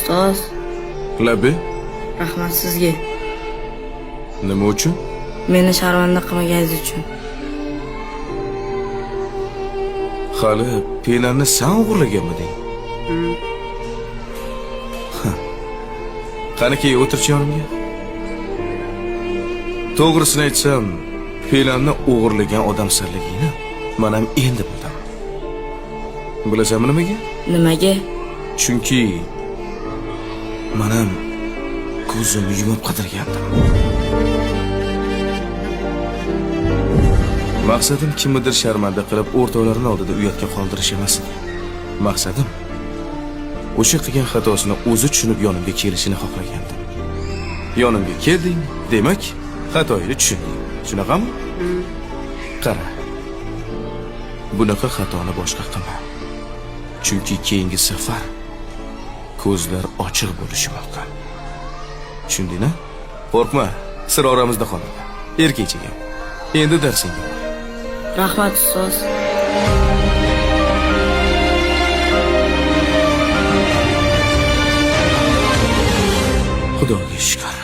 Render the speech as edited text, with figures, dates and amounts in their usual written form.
ustoz. Labi, Rahmat sizga. nima uchun? Meni sharmanda qilmaganingiz uchun. Hali penanni sen o'g'irlaganmiding? Qani keyin o'tirchi yonimga. To'g'risini aytsam, penanni o'g'irlagan odam sirligini men ham endi bildim. Bilasanmi nimaga? Nimaga? Chunki men ham ko'zimni yumib qidirgandim. Maqsadim kimnidir sharmanda qilib o'rtoqlarining oldida uyatga qoldirish emas edi. Maqsadim o'sha qilgan xatosini o'zi tushunib yonimga kelishini xohlagandim. Yonimga kelding, demak, xatoyini tushunding. Shunaqami? Qara. Bunaqa xatoni boshqa qilma. Chunki keyingi safar ko'zlar ochiq bo'lishi mumkin. Tushundingmi? Qo'rqma, sir oramizda qoladi. Erkakchiga. Endi darsingga. Rahmat ustoz. Xudoga shukr.